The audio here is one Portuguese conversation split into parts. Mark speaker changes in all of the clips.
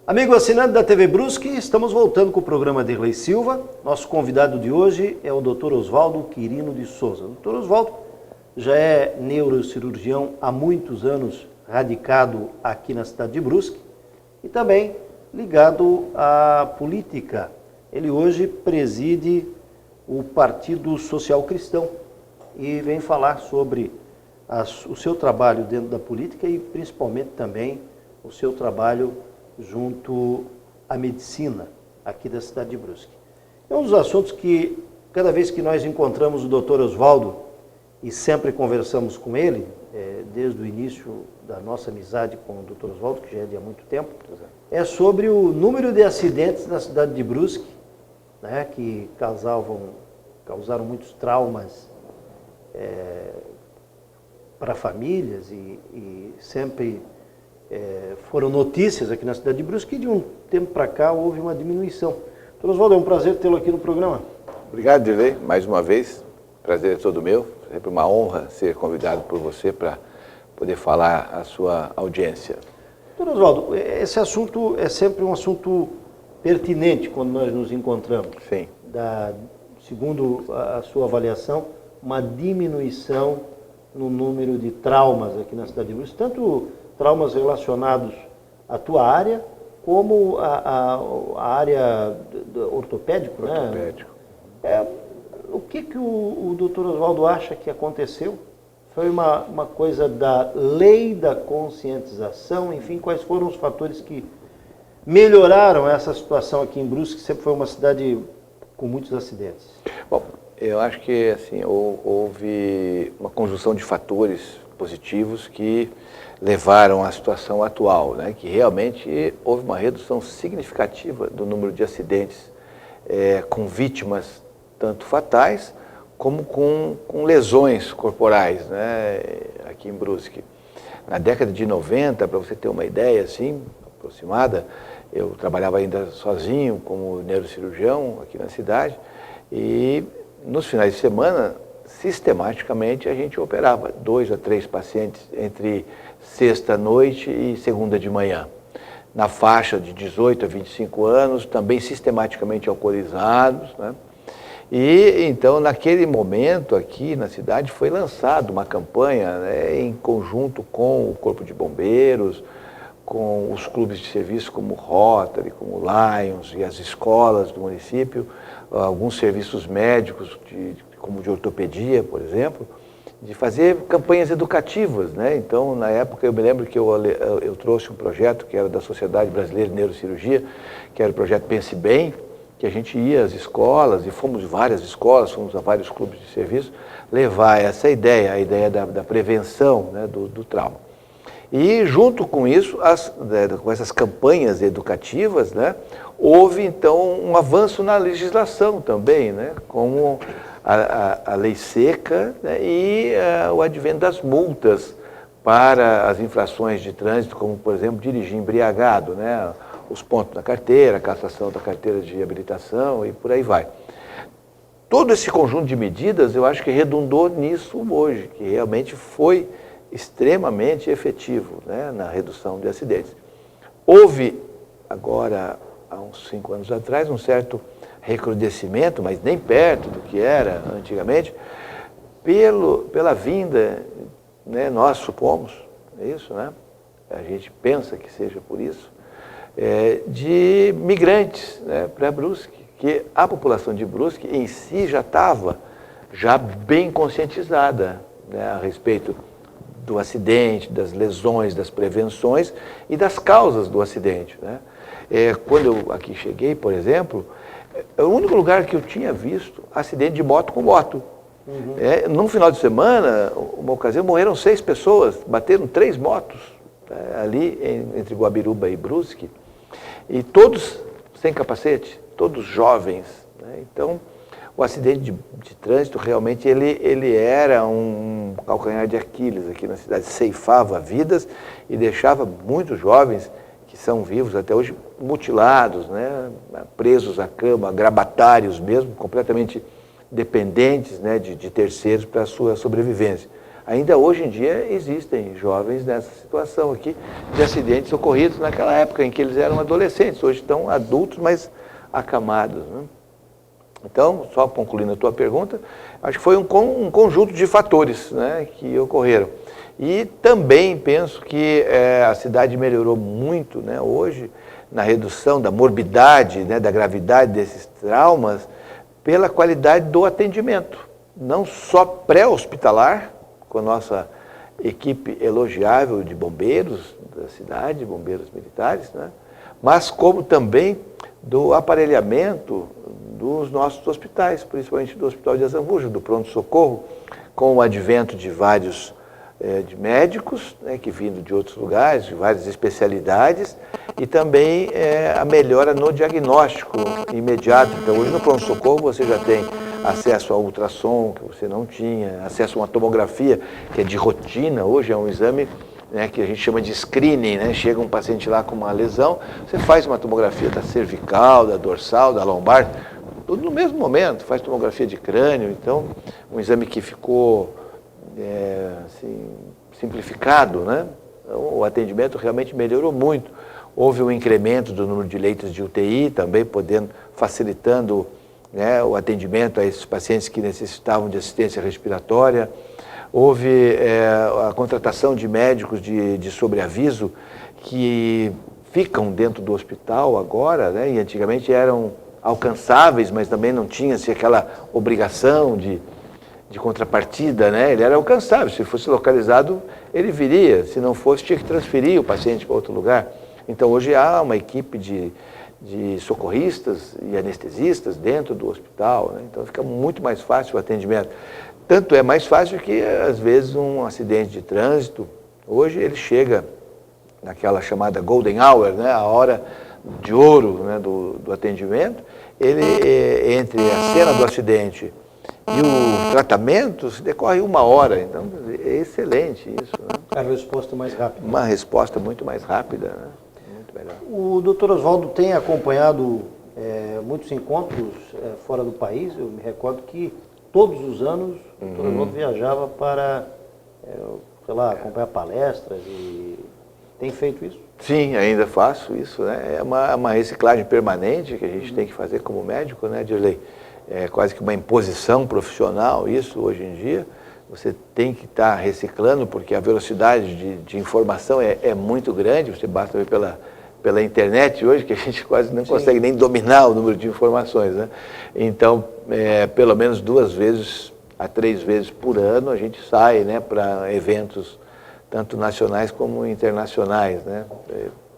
Speaker 1: Amigo assinante da TV Brusque, estamos voltando com o programa Derlei Silva. Nosso convidado de hoje é o Dr. Oswaldo Quirino de Souza. O Dr. Oswaldo já é neurocirurgião há muitos anos, radicado aqui na cidade de Brusque e também ligado à política. Ele hoje preside o Partido Social Cristão e vem falar sobre o seu trabalho dentro da política e principalmente também o seu trabalho junto à medicina aqui da cidade de Brusque. É um dos assuntos que, cada vez que nós encontramos o Dr. Oswaldo e sempre conversamos com ele, desde o início da nossa amizade com o Dr. Oswaldo, que já é de há muito tempo, é sobre o número de acidentes na cidade de Brusque, né, que causaram muitos traumas para famílias e sempre foram notícias aqui na cidade de Brusque e de um tempo para cá houve uma diminuição. Dr. Oswaldo, é um prazer tê-lo aqui no programa.
Speaker 2: Obrigado, Dirley, mais uma vez. Prazer é todo meu. Sempre uma honra ser convidado por você para poder falar à sua audiência.
Speaker 1: Dr. Oswaldo, esse assunto é sempre um assunto pertinente quando nós nos encontramos.
Speaker 2: Sim.
Speaker 1: Segundo a sua avaliação, uma diminuição no número de traumas aqui na cidade de Brusque, tanto traumas relacionados à tua área, como a área ortopédico,
Speaker 2: Ortopédico.
Speaker 1: Né? O que o Dr. Oswaldo acha que aconteceu? Foi uma coisa da lei da conscientização, enfim, quais foram os fatores que melhoraram essa situação aqui em Brusque, que sempre foi uma cidade com muitos acidentes?
Speaker 2: Bom, eu acho que assim, houve uma conjunção de fatores positivos que levaram à situação atual, né? Que realmente houve uma redução significativa do número de acidentes com vítimas tanto fatais como com lesões corporais, né? Aqui em Brusque. Na década de 90, para você ter uma ideia assim, aproximada, eu trabalhava ainda sozinho como neurocirurgião aqui na cidade e nos finais de semana, sistematicamente, a gente operava 2 a 3 pacientes entre sexta-noite e segunda de manhã. Na faixa de 18 a 25 anos, também sistematicamente alcoolizados, né? E então, naquele momento aqui na cidade, foi lançada uma campanha, né, em conjunto com o Corpo de Bombeiros, com os clubes de serviço como o Rotary, como o Lions e as escolas do município, alguns serviços médicos, como de ortopedia, por exemplo, de fazer campanhas educativas, né? Então, na época, eu me lembro que eu trouxe um projeto que era da Sociedade Brasileira de Neurocirurgia, que era o projeto Pense Bem, que a gente ia às escolas, e fomos várias escolas, fomos a vários clubes de serviço, levar essa ideia, a ideia da prevenção, né, do trauma. E junto com isso, com essas campanhas educativas, né, houve então um avanço na legislação também, né, como a lei seca, né, e o advento das multas para as infrações de trânsito, como por exemplo dirigir embriagado, né, os pontos da carteira, a cassação da carteira de habilitação e por aí vai. Todo esse conjunto de medidas eu acho que redundou nisso hoje, que realmente foi extremamente efetivo, né, na redução de acidentes. Houve, agora, há uns 5 anos atrás, um certo recrudescimento, mas nem perto do que era antigamente, pela vinda, né, nós supomos, é isso, né? A gente pensa que seja por isso, de migrantes, né, para Brusque, que a população de Brusque em si já estava bem conscientizada, né, a respeito do acidente, das lesões, das prevenções e das causas do acidente, né? Quando eu aqui cheguei, por exemplo, é o único lugar que eu tinha visto acidente de moto com moto. Uhum. Num final de semana, uma ocasião, morreram 6 pessoas, bateram 3 motos, ali entre Guabiruba e Brusque, e todos sem capacete, todos jovens, né? Então, o acidente de trânsito realmente ele era um calcanhar de Aquiles aqui na cidade, ceifava vidas e deixava muitos jovens que são vivos até hoje mutilados, né? Presos à cama, grabatários mesmo, completamente dependentes, né, de terceiros para a sua sobrevivência. Ainda hoje em dia existem jovens nessa situação aqui de acidentes ocorridos naquela época em que eles eram adolescentes, hoje estão adultos, mas acamados, né? Então, só concluindo a tua pergunta, acho que foi um conjunto de fatores, né, que ocorreram. E também penso que a cidade melhorou muito, né, hoje na redução da morbidade, né, da gravidade desses traumas, pela qualidade do atendimento, não só pré-hospitalar, com a nossa equipe elogiável de bombeiros da cidade, bombeiros militares, né, mas como também do aparelhamento dos nossos hospitais, principalmente do Hospital de Azambuja, do pronto-socorro, com o advento de vários de médicos, né, que vindo de outros lugares, de várias especialidades, e também a melhora no diagnóstico imediato. Então, hoje no pronto-socorro você já tem acesso a ultrassom, que você não tinha, acesso a uma tomografia, que é de rotina, hoje é um exame, né, que a gente chama de screening, né? Chega um paciente lá com uma lesão, você faz uma tomografia da cervical, da dorsal, da lombar, tudo no mesmo momento, faz tomografia de crânio, então um exame que ficou assim, simplificado, né? Então, o atendimento realmente melhorou muito. Houve um incremento do número de leitos de UTI, também facilitando, né, o atendimento a esses pacientes que necessitavam de assistência respiratória. Houve a contratação de médicos de sobreaviso que ficam dentro do hospital agora, né, e antigamente eram alcançáveis, mas também não tinha-se aquela obrigação de contrapartida, né? Ele era alcançável, se fosse localizado, ele viria, se não fosse, tinha que transferir o paciente para outro lugar. Então, hoje há uma equipe de socorristas e anestesistas dentro do hospital, né? Então fica muito mais fácil o atendimento. Tanto é mais fácil que, às vezes, um acidente de trânsito, hoje ele chega naquela chamada golden hour, né? A hora de ouro, né, do atendimento, ele, entre a cena do acidente e o tratamento, se decorre 1 hora. Então, é excelente isso, né?
Speaker 1: A resposta mais rápida.
Speaker 2: Uma resposta muito mais rápida, né? Muito melhor.
Speaker 1: O doutor Oswaldo tem acompanhado muitos encontros fora do país. Eu me recordo que todos os anos o doutor Oswaldo viajava para, sei lá, acompanhar palestras e tem feito isso?
Speaker 2: Sim, ainda faço isso, né? É uma reciclagem permanente que a gente tem que fazer como médico, né, Dirley? É quase que uma imposição profissional isso hoje em dia. Você tem que estar reciclando, porque a velocidade de informação é muito grande. Você basta ver pela internet hoje, que a gente quase não consegue nem dominar o número de informações, né? Então, pelo menos 2 vezes a 3 vezes por ano a gente sai, né, para eventos tanto nacionais como internacionais, né?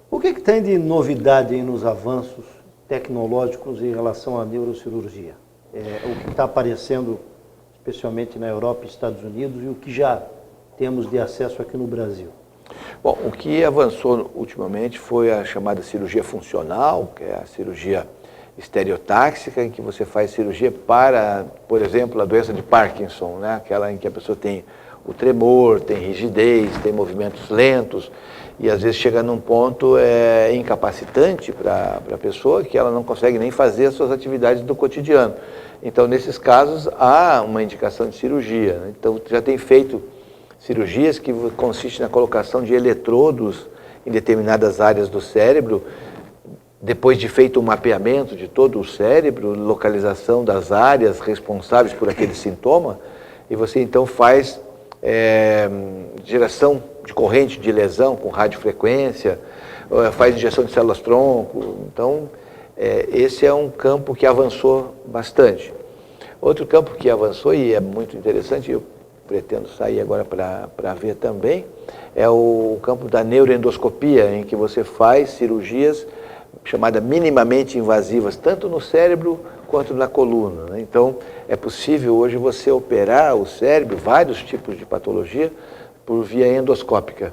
Speaker 1: O que tem de novidade aí nos avanços tecnológicos em relação à neurocirurgia? O que está aparecendo, especialmente na Europa e Estados Unidos, e o que já temos de acesso aqui no Brasil?
Speaker 2: Bom, o que avançou ultimamente foi a chamada cirurgia funcional, que é a cirurgia estereotáxica, em que você faz cirurgia para, por exemplo, a doença de Parkinson, né? Aquela em que a pessoa tem o tremor, tem rigidez, tem movimentos lentos, e às vezes chega num ponto incapacitante para a pessoa, que ela não consegue nem fazer as suas atividades do cotidiano. Então, nesses casos, há uma indicação de cirurgia, né? Então, já tem feito cirurgias que consistem na colocação de eletrodos em determinadas áreas do cérebro, depois de feito um mapeamento de todo o cérebro, localização das áreas responsáveis por aquele sintoma, e você então faz geração de corrente de lesão com radiofrequência, faz injeção de células-tronco. Então, esse é um campo que avançou bastante. Outro campo que avançou, e é muito interessante, eu pretendo sair agora para ver também, é o campo da neuroendoscopia, em que você faz cirurgias chamadas minimamente invasivas, tanto no cérebro quanto na coluna, né? Então, é possível hoje você operar o cérebro, vários tipos de patologia, por via endoscópica.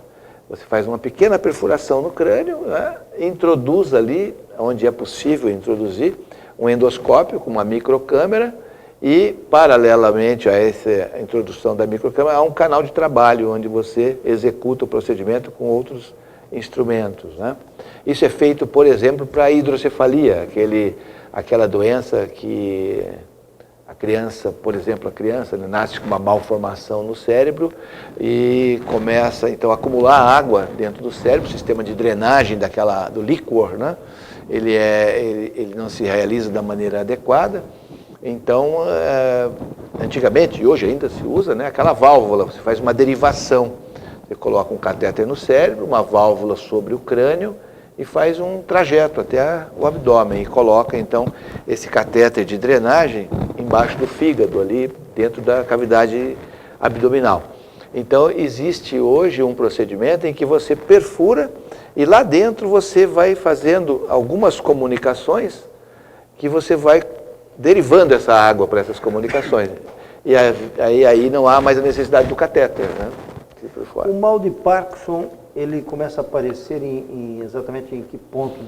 Speaker 2: Você faz uma pequena perfuração no crânio, né? Introduz ali, onde é possível introduzir, um endoscópio com uma microcâmera, e, paralelamente a essa introdução da microcâmera, há um canal de trabalho, onde você executa o procedimento com outros instrumentos, né? Isso é feito, por exemplo, para a hidrocefalia, aquela doença que A criança, por exemplo, né, nasce com uma malformação no cérebro e começa, então, a acumular água dentro do cérebro, o sistema de drenagem do líquor, né? Ele não se realiza da maneira adequada. Então, antigamente, e hoje ainda se usa, né, aquela válvula, você faz uma derivação. Você coloca um catéter no cérebro, uma válvula sobre o crânio e faz um trajeto até o abdômen e coloca, então, esse catéter de drenagem embaixo do fígado, ali dentro da cavidade abdominal. Então, existe hoje um procedimento em que você perfura e lá dentro você vai fazendo algumas comunicações que você vai derivando essa água para essas comunicações. E aí não há mais a necessidade do catéter, né?
Speaker 1: O mal de Parkinson, ele começa a aparecer exatamente em que ponto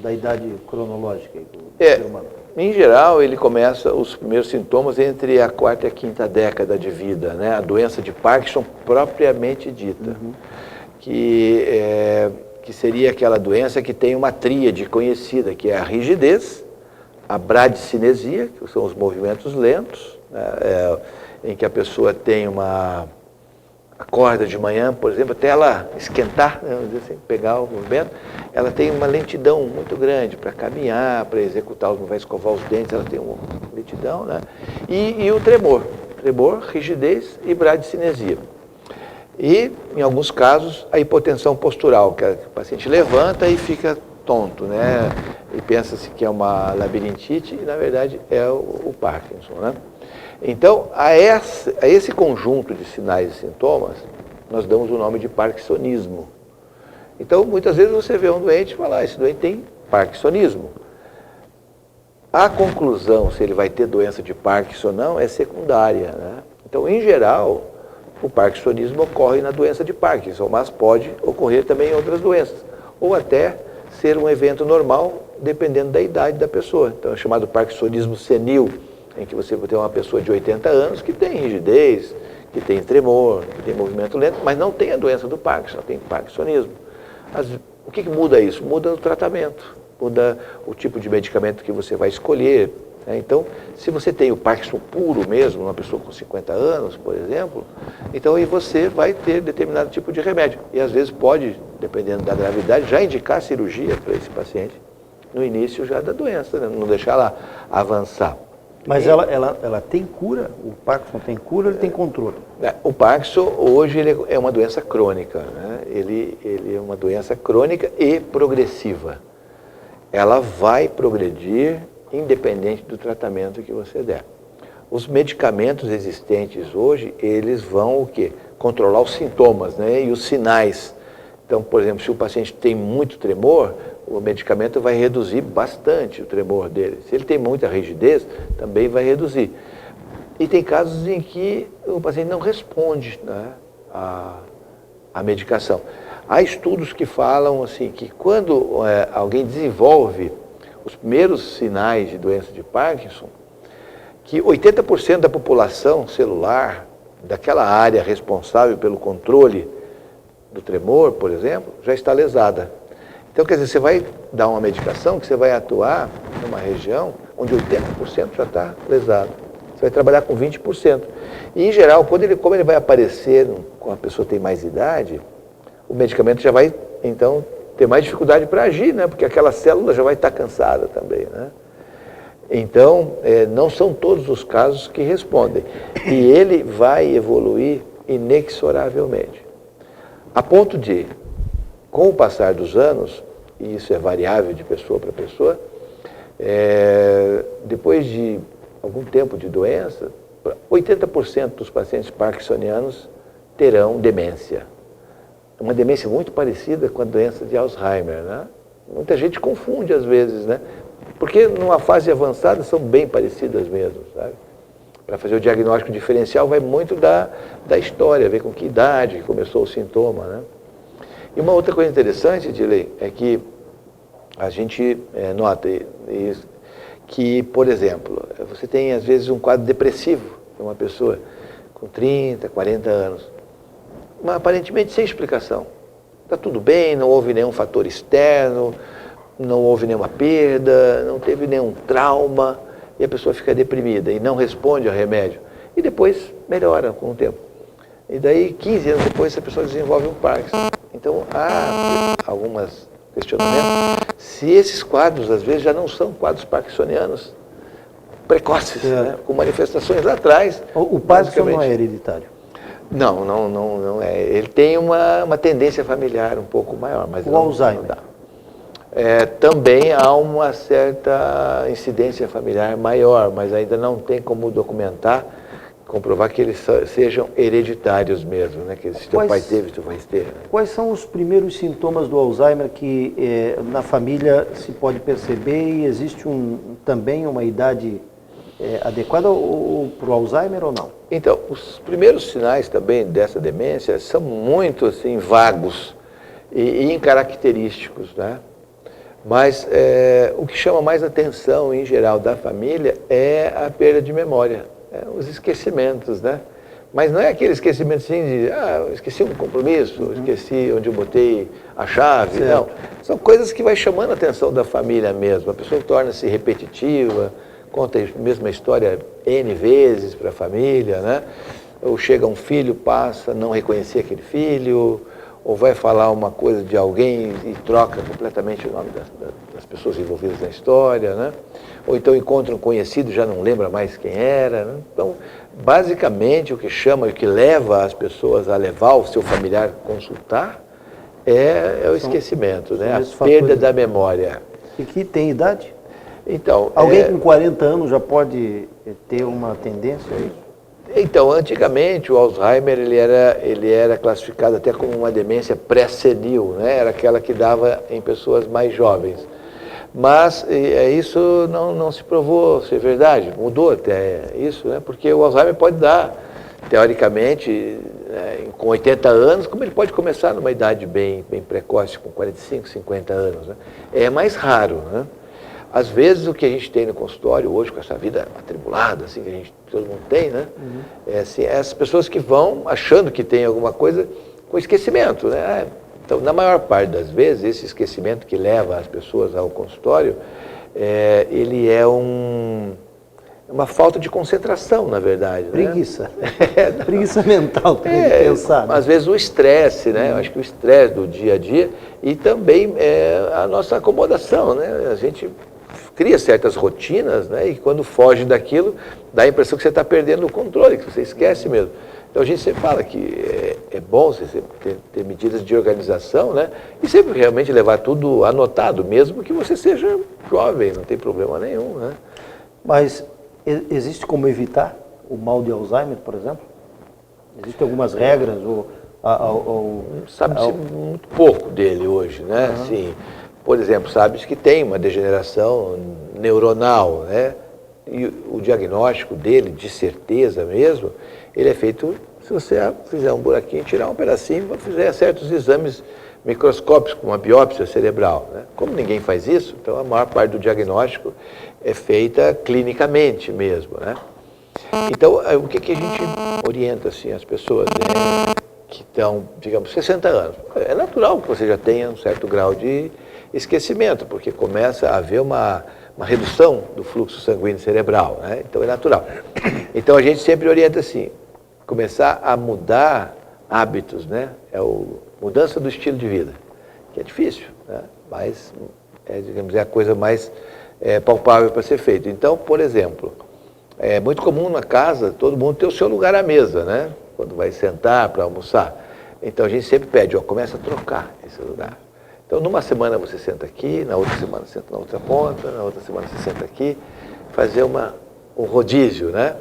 Speaker 1: da idade cronológica do ser humano?
Speaker 2: Em geral, ele começa os primeiros sintomas entre a 4ª e a 5ª década de vida, né? A doença de Parkinson propriamente dita, que seria aquela doença que tem uma tríade conhecida, que é a rigidez, a bradicinesia, que são os movimentos lentos, né? Em que a pessoa tem acorda de manhã, por exemplo, até ela esquentar, né, vamos dizer assim, pegar o movimento, ela tem uma lentidão muito grande para caminhar, para executar, não vai escovar os dentes, ela tem uma lentidão, né? E o tremor, rigidez e bradicinesia. E, em alguns casos, a hipotensão postural, que o paciente levanta e fica tonto, né? E pensa-se que é uma labirintite e, na verdade, é o Parkinson, né? Então, a esse conjunto de sinais e sintomas, nós damos o nome de parkinsonismo. Então, muitas vezes você vê um doente e fala, esse doente tem parkinsonismo. A conclusão, se ele vai ter doença de Parkinson ou não, é secundária, né? Então, em geral, o parkinsonismo ocorre na doença de Parkinson, mas pode ocorrer também em outras doenças, ou até ser um evento normal, dependendo da idade da pessoa. Então, é chamado parkinsonismo senil, em que você tem uma pessoa de 80 anos que tem rigidez, que tem tremor, que tem movimento lento, mas não tem a doença do Parkinson, tem parkinsonismo. O que muda isso? Muda o tratamento, muda o tipo de medicamento que você vai escolher, né? Então, se você tem o Parkinson puro mesmo, uma pessoa com 50 anos, por exemplo, então aí você vai ter determinado tipo de remédio. E às vezes pode, dependendo da gravidade, já indicar cirurgia para esse paciente no início já da doença, né? Não deixar ela avançar.
Speaker 1: Mas ela tem cura? O Parkinson tem cura ou ele tem controle?
Speaker 2: O Parkinson, hoje, ele é uma doença crônica, né? Ele é uma doença crônica e progressiva. Ela vai progredir independente do tratamento que você der. Os medicamentos existentes hoje, eles vão o quê? Controlar os sintomas, né? E os sinais. Então, por exemplo, se o paciente tem muito tremor, o medicamento vai reduzir bastante o tremor dele. Se ele tem muita rigidez, também vai reduzir. E tem casos em que o paciente não responde, né, à medicação. Há estudos que falam assim, que quando alguém desenvolve os primeiros sinais de doença de Parkinson, que 80% da população celular daquela área responsável pelo controle do tremor, por exemplo, já está lesada. Então, quer dizer, você vai dar uma medicação que você vai atuar numa região onde 80% já está lesado. Você vai trabalhar com 20%. E, em geral, como ele vai aparecer quando a pessoa tem mais idade, o medicamento já vai, então, ter mais dificuldade para agir, né? Porque aquela célula já vai estar cansada também, né? Então, não são todos os casos que respondem. E ele vai evoluir inexoravelmente. A ponto de, com o passar dos anos, e isso é variável de pessoa para pessoa, depois de algum tempo de doença, 80% dos pacientes parkinsonianos terão demência. Uma demência muito parecida com a doença de Alzheimer, né? Muita gente confunde às vezes, né? Porque numa fase avançada são bem parecidas mesmo, sabe? Para fazer o diagnóstico diferencial vai muito da história, ver com que idade que começou o sintoma, né? E uma outra coisa interessante, Dilei, é que a gente nota isso, que, por exemplo, você tem às vezes um quadro depressivo, uma pessoa com 30, 40 anos, mas aparentemente sem explicação. Está tudo bem, não houve nenhum fator externo, não houve nenhuma perda, não teve nenhum trauma, e a pessoa fica deprimida e não responde ao remédio. E depois melhora com o tempo. E daí, 15 anos depois, essa pessoa desenvolve um Parkinson. Então, há alguns questionamentos se esses quadros, às vezes, já não são quadros parkinsonianos precoces, né? Com manifestações lá atrás.
Speaker 1: O Parkinson não é hereditário?
Speaker 2: Não é. Ele tem uma tendência familiar um pouco maior. Mas
Speaker 1: o Alzheimer?
Speaker 2: Não dá. Também há uma certa incidência familiar maior, mas ainda não tem como documentar, comprovar que eles sejam hereditários mesmo, né? Que se teu pai teve, tu vai ter. Né?
Speaker 1: Quais são os primeiros sintomas do Alzheimer que na família se pode perceber e existe também uma idade adequada para o Alzheimer ou não?
Speaker 2: Então, os primeiros sinais também dessa demência são muito assim, vagos e incaracterísticos, né? Mas o que chama mais atenção, em geral, da família é a perda de memória, os esquecimentos, né? Mas não é aquele esquecimento assim de, eu esqueci um compromisso, esqueci onde eu botei a chave, não. São coisas que vai chamando a atenção da família mesmo. A pessoa torna-se repetitiva, conta a mesma história N vezes para a família, né? Ou chega um filho, passa, não reconhecer aquele filho, ou vai falar uma coisa de alguém e troca completamente o nome das pessoas envolvidas na história, né? Ou então encontra um conhecido e já não lembra mais quem era, né? Então, basicamente, o que chama, o que leva as pessoas a levar o seu familiar a consultar é o esquecimento, né? A perda da memória.
Speaker 1: E que tem idade?
Speaker 2: Então,
Speaker 1: alguém com 40 anos já pode ter uma tendência a isso?
Speaker 2: Então, antigamente o Alzheimer ele era classificado até como uma demência pré-senil, né? Era aquela que dava em pessoas mais jovens. Mas isso não se provou ser verdade, mudou até isso, né? Porque o Alzheimer pode dar, teoricamente, com 80 anos, como ele pode começar numa idade bem precoce, com 45, 50 anos, né? É mais raro, né? Às vezes o que a gente tem no consultório hoje, com essa vida atribulada, assim, que todo mundo tem, né? É assim, essas pessoas que vão achando que tem alguma coisa com esquecimento, né? Então, na maior parte das vezes, esse esquecimento que leva as pessoas ao consultório, ele é uma falta de concentração, na verdade.
Speaker 1: Preguiça.
Speaker 2: Né?
Speaker 1: Preguiça mental, tem que pensar.
Speaker 2: Às vezes o estresse, né? Eu acho que o estresse do dia a dia e também a nossa acomodação, né? A gente cria certas rotinas, né? E quando foge daquilo, dá a impressão que você está perdendo o controle, que você esquece mesmo. Então a gente sempre fala que é bom você sempre ter medidas de organização, né? E sempre realmente levar tudo anotado, mesmo que você seja jovem, não tem problema nenhum, né?
Speaker 1: Mas existe como evitar o mal de Alzheimer, por exemplo? Existem algumas regras?
Speaker 2: Sabe-se muito pouco dele hoje, né? Assim, por exemplo, sabe-se que tem uma degeneração neuronal, né? E o diagnóstico dele, de certeza mesmo, ele é feito se você fizer um buraquinho, tirar um pedacinho, fizer certos exames microscópicos, como uma biópsia cerebral, né? Como ninguém faz isso, então a maior parte do diagnóstico é feita clinicamente mesmo, né? Então, o que a gente orienta assim, as pessoas, né, que estão, digamos, 60 anos? É natural que você já tenha um certo grau de esquecimento, porque começa a haver uma redução do fluxo sanguíneo cerebral, né? Então é natural. Então a gente sempre orienta assim, começar a mudar hábitos, né? Mudança do estilo de vida, que é difícil, né? Mas digamos, é a coisa mais palpável para ser feita. Então, por exemplo, é muito comum na casa todo mundo ter o seu lugar à mesa, né? Quando vai sentar para almoçar. Então a gente sempre pede, começa a trocar esse lugar. Então, numa semana você senta aqui, na outra semana você senta na outra ponta, na outra semana você senta aqui, fazer um rodízio, né?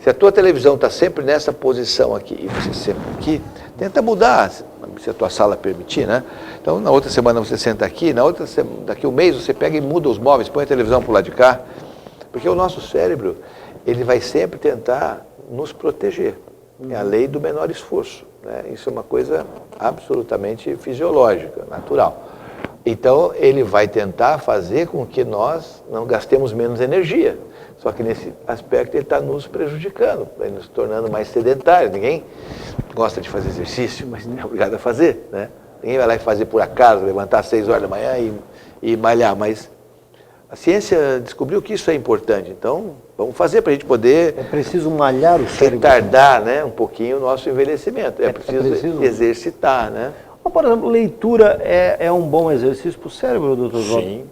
Speaker 2: Se a tua televisão está sempre nessa posição aqui e você senta aqui, tenta mudar, se a tua sala permitir, né? Então, na outra semana você senta aqui, daqui um mês você pega e muda os móveis, põe a televisão para o lado de cá, porque o nosso cérebro, ele vai sempre tentar nos proteger. É a lei do menor esforço, né? Isso é uma coisa absolutamente fisiológica, natural. Então, ele vai tentar fazer com que nós não gastemos menos energia. Só que nesse aspecto ele está nos prejudicando, nos tornando mais sedentários. Ninguém gosta de fazer exercício, mas não é obrigado a fazer, né? Ninguém vai lá e fazer por acaso, levantar às 6 horas da manhã e malhar, mas A ciência descobriu que isso é importante, então vamos fazer para a gente poder...
Speaker 1: É preciso malhar o cérebro.
Speaker 2: Retardar, né, um pouquinho o nosso envelhecimento. É preciso exercitar, né?
Speaker 1: Por exemplo, leitura é um bom exercício para o cérebro, doutor Oswaldo?
Speaker 2: Sim,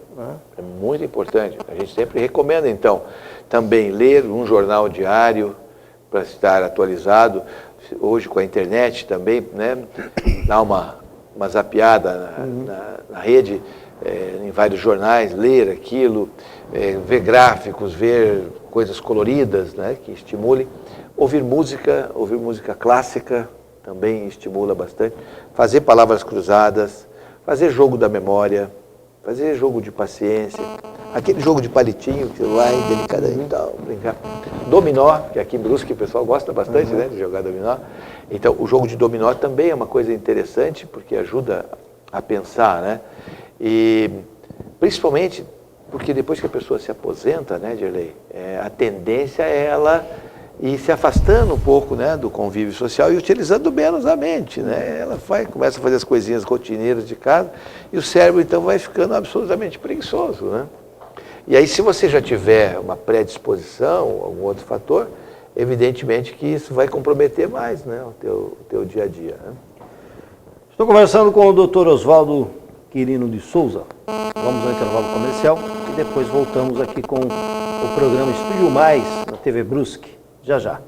Speaker 2: é muito importante. A gente sempre recomenda, então, também ler um jornal diário para estar atualizado. Hoje com a internet também, né, dá uma zapeada na rede, em vários jornais, ler aquilo, ver gráficos, ver coisas coloridas, né, que estimulem. Ouvir música clássica também estimula bastante. Fazer palavras cruzadas, fazer jogo da memória, fazer jogo de paciência, aquele jogo de palitinho que vai delicadamente e tal, brincar. Dominó, que aqui em Brusque o pessoal gosta bastante, né, de jogar dominó. Então, o jogo de dominó também é uma coisa interessante, porque ajuda a pensar, né? E principalmente porque depois que a pessoa se aposenta, né, Dirley, a tendência é ela ir se afastando um pouco, né, do convívio social e utilizando menos a mente, né? Ela começa a fazer as coisinhas rotineiras de casa e o cérebro então vai ficando absolutamente preguiçoso, né? E aí, se você já tiver uma predisposição, algum outro fator, evidentemente que isso vai comprometer mais, né, o teu dia a dia, né?
Speaker 1: Estou conversando com o Dr. Oswaldo Quirino de Souza. Vamos ao intervalo comercial e depois voltamos aqui com o programa Estúdio Mais na TV Brusque. Já já.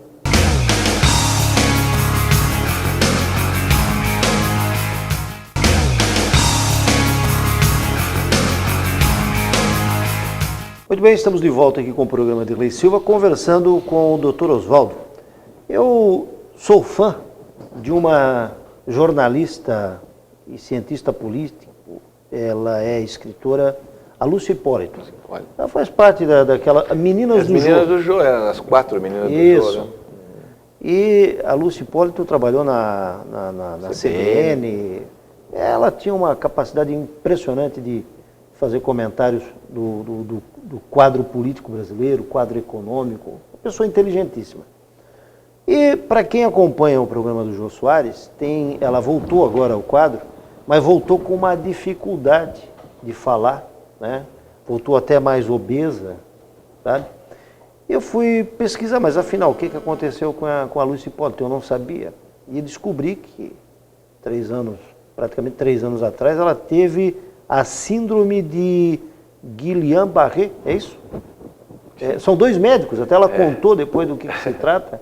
Speaker 1: Muito bem, estamos de volta aqui com o programa de Dirley Silva, conversando com o Dr. Oswaldo. Eu sou fã de uma jornalista e cientista político, ela é escritora, a Lúcia Hipólito. Ela faz parte daquela Meninas do Jô.
Speaker 2: As Meninas do Jô, as 4 Meninas do Jô.
Speaker 1: Isso.
Speaker 2: Né?
Speaker 1: E a Lúcia Hipólito trabalhou na CBN. Ela tinha uma capacidade impressionante de fazer comentários do quadro político brasileiro, quadro econômico. Uma pessoa inteligentíssima. E para quem acompanha o programa do Jô Soares, ela voltou agora ao quadro, mas voltou com uma dificuldade de falar, né? Voltou até mais obesa, sabe? Eu fui pesquisar, mas afinal, o que aconteceu com a Lúcia Hipólito? Eu não sabia. E descobri que praticamente 3 anos atrás, ela teve a síndrome de Guillain-Barré, é isso? São 2 médicos, até ela contou depois do que se trata.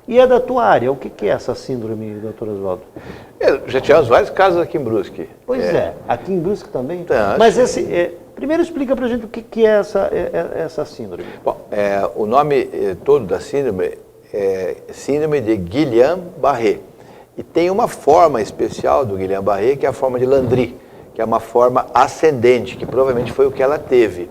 Speaker 1: E é da tua área. O que é essa síndrome, doutor Oswaldo?
Speaker 2: Já tivemos vários casos aqui em Brusque.
Speaker 1: Pois aqui em Brusque também.
Speaker 2: Então,
Speaker 1: mas primeiro explica pra gente o que é essa síndrome.
Speaker 2: Bom, o nome todo da síndrome é Síndrome de Guillain-Barré. E tem uma forma especial do Guillain-Barré, que é a forma de Landry, que é uma forma ascendente, que provavelmente foi o que ela teve.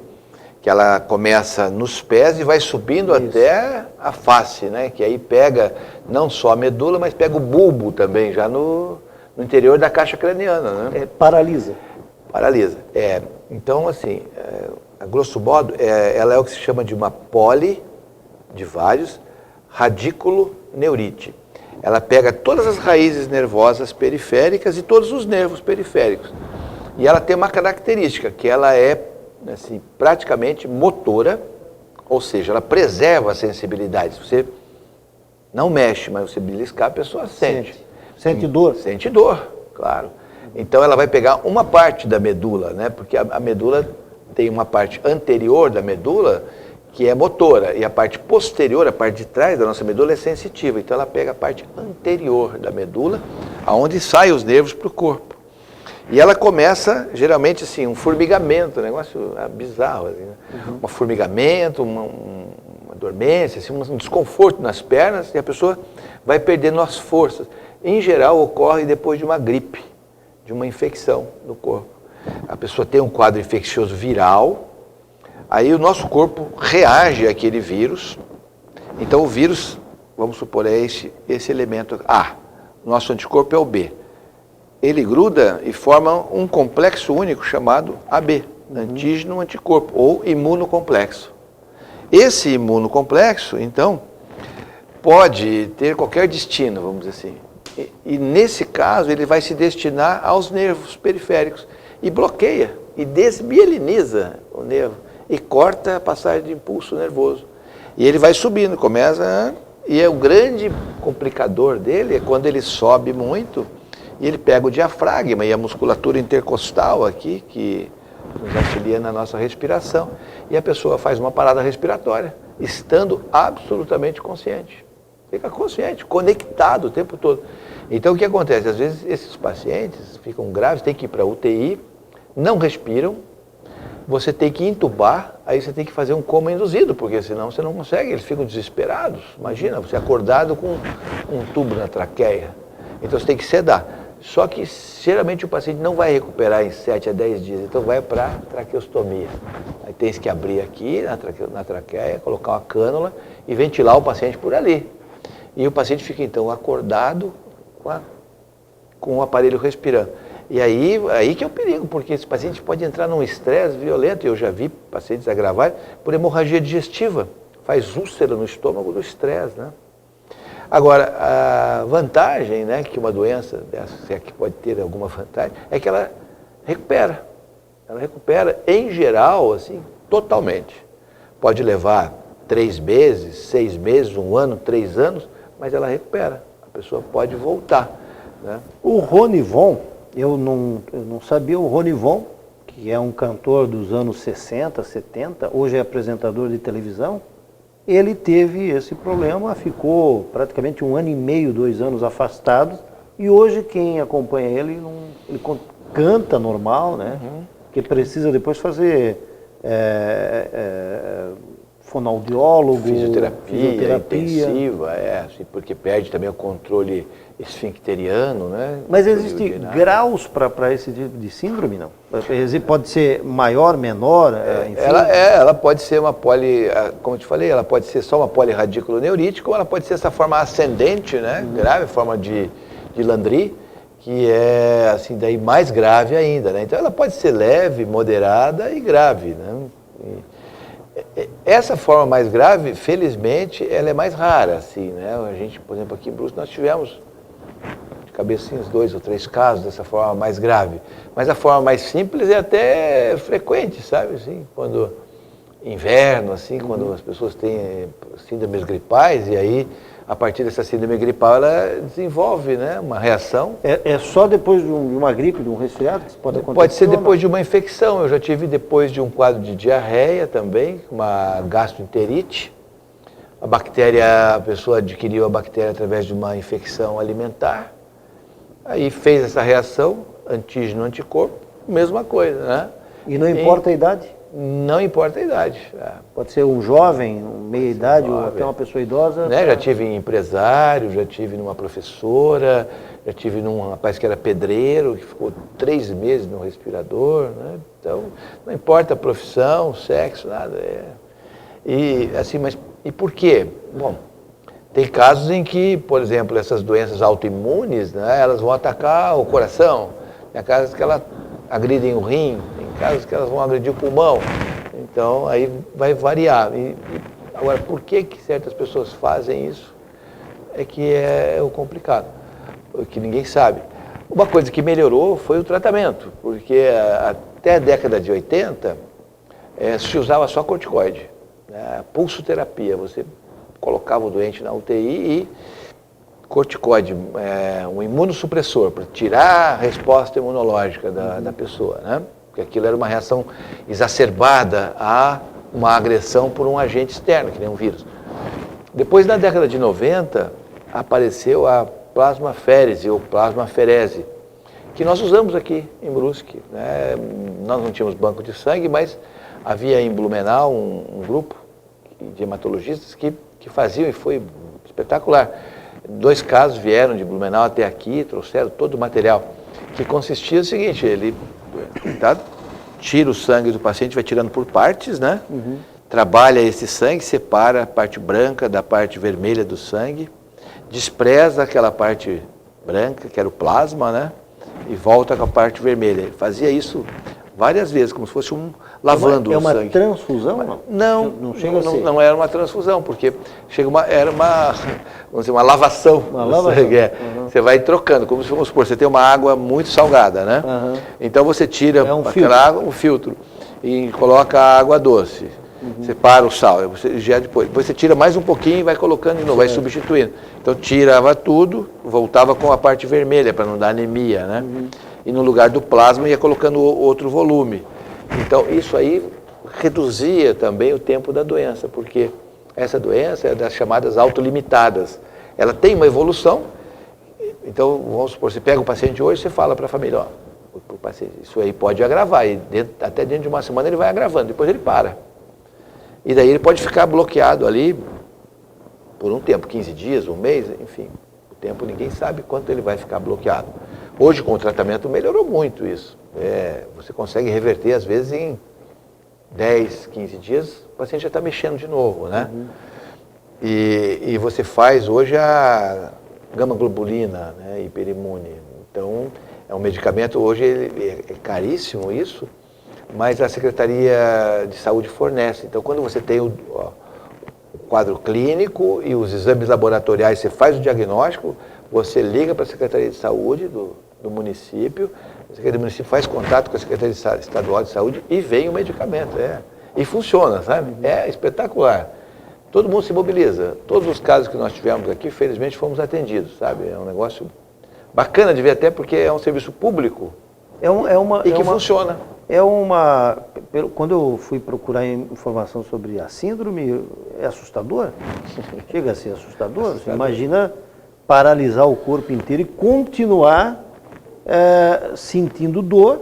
Speaker 2: Que ela começa nos pés e vai subindo até a face, né? Que aí pega não só a medula, mas pega o bulbo também, já no interior da caixa craniana, né?
Speaker 1: Paralisa.
Speaker 2: Paralisa. Então, assim, a grosso modo, ela é o que se chama de uma poli, de vários, radículo-neurite. Ela pega todas as raízes nervosas periféricas e todos os nervos periféricos. E ela tem uma característica, que ela é assim, praticamente motora, ou seja, ela preserva a sensibilidade. Você não mexe, mas você beliscar, a pessoa sente.
Speaker 1: Sente dor?
Speaker 2: Sente dor, claro. Então ela vai pegar uma parte da medula, né? Porque a medula tem uma parte anterior da medula que é motora, e a parte posterior, a parte de trás da nossa medula é sensitiva. Então ela pega a parte anterior da medula, aonde saem os nervos para o corpo. E ela começa, geralmente, assim, um formigamento, um negócio bizarro, assim, né? Um formigamento, uma dormência, assim, um desconforto nas pernas, e a pessoa vai perdendo as forças. Em geral, ocorre depois de uma gripe, de uma infecção no corpo. A pessoa tem um quadro infeccioso viral, aí o nosso corpo reage àquele vírus. Então, o vírus, vamos supor, é esse elemento A. O nosso anticorpo é o B. Ele gruda e forma um complexo único chamado AB, antígeno-anticorpo, ou imunocomplexo. Esse imunocomplexo, então, pode ter qualquer destino, vamos dizer assim. E nesse caso, ele vai se destinar aos nervos periféricos e bloqueia e desmieliniza o nervo. e corta a passagem de impulso nervoso. E ele vai subindo, começa... E o grande complicador dele é quando ele sobe muito e ele pega o diafragma e a musculatura intercostal aqui, que nos auxilia na nossa respiração. E a pessoa faz uma parada respiratória, estando absolutamente consciente. Fica consciente, conectado o tempo todo. Então o que acontece? Às vezes esses pacientes ficam graves, tem que ir para a UTI, não respiram, você tem que entubar, aí você tem que fazer um coma induzido, porque senão você não consegue, eles ficam desesperados. Imagina, você acordado com um tubo na traqueia. Então você tem que sedar. Só que geralmente o paciente não vai recuperar em 7 a 10 dias, então vai para traqueostomia. Aí tem que abrir aqui na traqueia, colocar uma cânula e ventilar o paciente por ali. E o paciente fica então acordado com o aparelho respirando. E aí que é o perigo, porque esse paciente pode entrar num estresse violento. Eu já vi pacientes agravarem por hemorragia digestiva. Faz úlcera no estômago do estresse, né? Agora, a vantagem, né, que uma doença dessa, se é que pode ter alguma vantagem, é que ela recupera. Ela recupera, em geral, assim, totalmente. Pode levar 3 meses, 6 meses, 1 ano, 3 anos, mas ela recupera. A pessoa pode voltar, né?
Speaker 1: O Ronivon, eu não sabia, o Ronivon, que é um cantor dos anos 60, 70, hoje é apresentador de televisão, ele teve esse problema, ficou praticamente 1 ano e meio, 2 anos afastado, e hoje quem acompanha ele, ele canta normal, né? Que precisa depois fazer fonoaudiólogo,
Speaker 2: fisioterapia intensiva, assim, porque perde também o controle esfincteriano, né?
Speaker 1: Mas existem graus para esse tipo de síndrome, não? Pode ser maior, menor, enfim?
Speaker 2: Ela pode ser uma como eu te falei, ela pode ser só uma polirradículo neurítica, ou ela pode ser essa forma ascendente, né? Grave, forma de Landry, que é assim, daí mais grave ainda, né? Então ela pode ser leve, moderada e grave, né? Essa forma mais grave, felizmente, ela é mais rara, assim, né? A gente, por exemplo, aqui em Brusque, nós tivemos de cabeça uns 2 ou 3 casos dessa forma mais grave. Mas a forma mais simples é até frequente, sabe? Assim, quando inverno, assim, quando as pessoas têm síndromes gripais, e aí, a partir dessa síndrome gripal, ela desenvolve, né, uma reação.
Speaker 1: É só depois de uma gripe, de um resfriado que isso pode acontecer?
Speaker 2: Pode ser depois de uma infecção. Eu já tive depois de um quadro de diarreia também, uma gastroenterite. A pessoa adquiriu a bactéria através de uma infecção alimentar. Aí fez essa reação, antígeno-anticorpo, mesma coisa, né?
Speaker 1: E não importa a idade?
Speaker 2: Não importa a idade.
Speaker 1: Pode ser um jovem, meia-idade, ou até uma pessoa idosa?
Speaker 2: Né? Já tive em empresário, já tive numa professora, já tive num rapaz que era pedreiro, que ficou 3 meses no respirador, né? Então, não importa a profissão, sexo, nada. E assim, mas e por quê? Bom, tem casos em que, por exemplo, essas doenças autoimunes, né, elas vão atacar o coração. Tem casos que elas agridem o rim, tem casos que elas vão agredir o pulmão. Então, aí vai variar. Agora, por que certas pessoas fazem isso? É que é o complicado, que ninguém sabe. Uma coisa que melhorou foi o tratamento, porque até a década de 80 se usava só corticoide, né? Pulsoterapia, você colocava o doente na UTI e corticoide, um imunossupressor, para tirar a resposta imunológica da pessoa, né? Porque aquilo era uma reação exacerbada a uma agressão por um agente externo, que nem um vírus. Depois, na década de 90, apareceu a plasmaférese ou plasmaferese, que nós usamos aqui em Brusque, né? Nós não tínhamos banco de sangue, mas havia em Blumenau um grupo de hematologistas que faziam, e foi espetacular. 2 casos vieram de Blumenau até aqui, trouxeram todo o material, que consistia no seguinte: ele tira o sangue do paciente, vai tirando por partes, né? Trabalha esse sangue, separa a parte branca da parte vermelha do sangue, despreza aquela parte branca, que era o plasma, né? E volta com a parte vermelha. Ele fazia isso várias vezes, como se fosse lavando o sangue.
Speaker 1: É uma transfusão?
Speaker 2: Não era uma transfusão, porque era uma lavação do sangue. Você vai trocando, como se, vamos supor, você tem uma água muito salgada, né? Então você tira aquela água, um filtro, e coloca água doce. Separa o sal, você já depois você tira mais um pouquinho e vai colocando de novo, vai substituindo. Então tirava tudo, voltava com a parte vermelha para não dar anemia, né? E no lugar do plasma ia colocando outro volume. Então isso aí reduzia também o tempo da doença, porque essa doença é das chamadas autolimitadas. Ela tem uma evolução. Então, vamos supor, você pega o paciente hoje, você fala para a família, ó, o paciente, isso aí pode agravar, e até dentro de uma semana ele vai agravando, depois ele para. E daí ele pode ficar bloqueado ali por um tempo, 15 dias, um mês, enfim. O tempo ninguém sabe quanto ele vai ficar bloqueado. Hoje, com o tratamento, melhorou muito isso. Você consegue reverter, às vezes, em 10, 15 dias, o paciente já está mexendo de novo, né? E você faz hoje a gama-globulina, né, hiperimune. Então, é um medicamento, hoje é caríssimo isso, mas a Secretaria de Saúde fornece. Então, quando você tem o quadro clínico e os exames laboratoriais, você faz o diagnóstico, você liga para a Secretaria de Saúde do município, a Secretaria do município faz contato com a Secretaria Estadual de Saúde e vem o medicamento. E funciona, sabe? É espetacular. Todo mundo se mobiliza. Todos os casos que nós tivemos aqui, felizmente, fomos atendidos, sabe? É um negócio bacana de ver, até porque é um serviço público funciona.
Speaker 1: Quando eu fui procurar informação sobre a síndrome, é assustador. Chega a ser assustador. Você imagina paralisar o corpo inteiro e continuar sentindo dor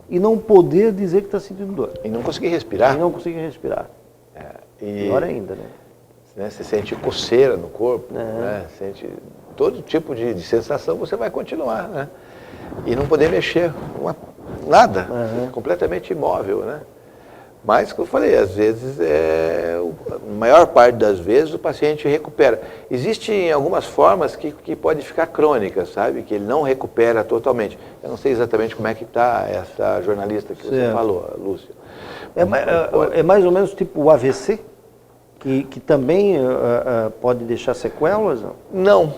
Speaker 1: e não poder dizer que está sentindo dor.
Speaker 2: E não conseguir respirar.
Speaker 1: Pior ainda, né?
Speaker 2: Você sente coceira no corpo, né? Sente todo tipo de sensação, você vai continuar, né? E não poder mexer, nada, completamente imóvel, né? Mas, como eu falei, às vezes, a maior parte das vezes, o paciente recupera. Existem algumas formas que podem ficar crônicas, sabe? Que ele não recupera totalmente. Eu não sei exatamente como é que está essa jornalista que você falou, Lúcia.
Speaker 1: É mais ou menos tipo o AVC? Que também pode deixar sequelas?
Speaker 2: Não,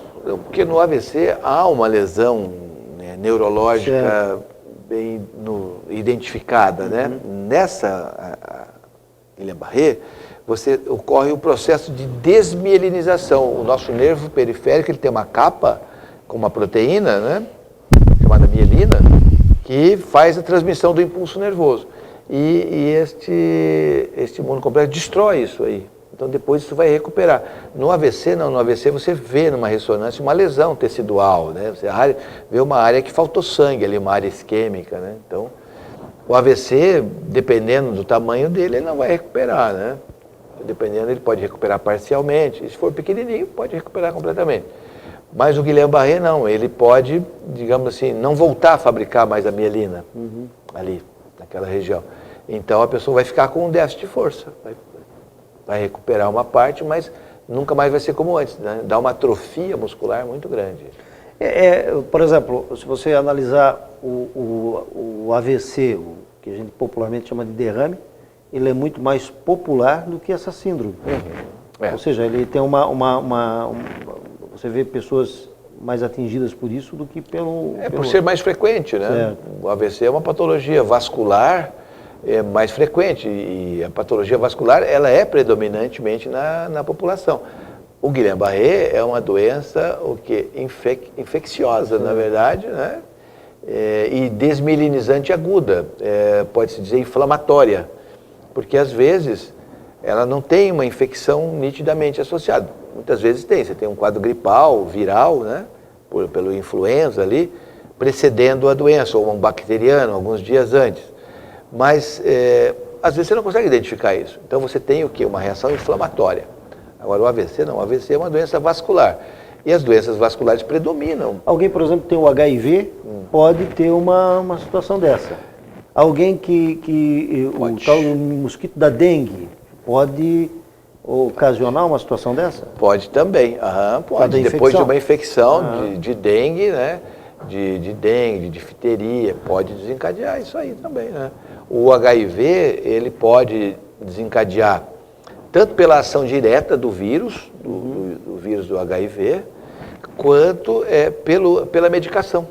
Speaker 2: porque no AVC há uma lesão, né, neurológica bem identificada, né? Nessa Guillain-Barré, ocorre o processo de desmielinização. O nosso nervo periférico ele tem uma capa com uma proteína, né, chamada mielina, que faz a transmissão do impulso nervoso. E este imunocomplexo destrói isso aí. Então depois isso vai recuperar. No AVC, não, no AVC você vê numa ressonância uma lesão tecidual, né? Você vê uma área que faltou sangue ali, uma área isquêmica, né? Então, o AVC, dependendo do tamanho dele, ele não vai recuperar, né? Dependendo, ele pode recuperar parcialmente. E se for pequenininho, pode recuperar completamente. Mas o Guillain-Barré não, ele pode, digamos assim, não voltar a fabricar mais a mielina ali, naquela região. Então a pessoa vai ficar com um déficit de força, vai recuperar uma parte, mas nunca mais vai ser como antes, né? Dá uma atrofia muscular muito grande.
Speaker 1: Por exemplo, se você analisar o AVC, o que a gente popularmente chama de derrame, ele é muito mais popular do que essa síndrome. Ou seja, ele tem você vê pessoas mais atingidas por isso do que
Speaker 2: por ser mais frequente, né? Certo. O AVC é uma patologia vascular mais frequente e a patologia vascular ela é predominantemente na população. O Guillain-Barré é uma doença infecciosa, na verdade, né? E desmielinizante aguda, pode-se dizer inflamatória, porque às vezes ela não tem uma infecção nitidamente associada. Muitas vezes tem, você tem um quadro gripal, viral, né? Pelo influenza ali, precedendo a doença, ou um bacteriano, alguns dias antes. Mas, às vezes, você não consegue identificar isso. Então, você tem o quê? Uma reação inflamatória. Agora, o AVC não. O AVC é uma doença vascular. E as doenças vasculares predominam.
Speaker 1: Alguém, por exemplo, tem o HIV, pode ter uma situação dessa. Alguém o tal mosquito da dengue, pode ocasionar uma situação dessa?
Speaker 2: Pode também. Pode. Depois de uma infecção de dengue, né? De dengue, de difteria, pode desencadear isso aí também, né? O HIV, ele pode desencadear tanto pela ação direta do vírus, do vírus do HIV, quanto pela medicação.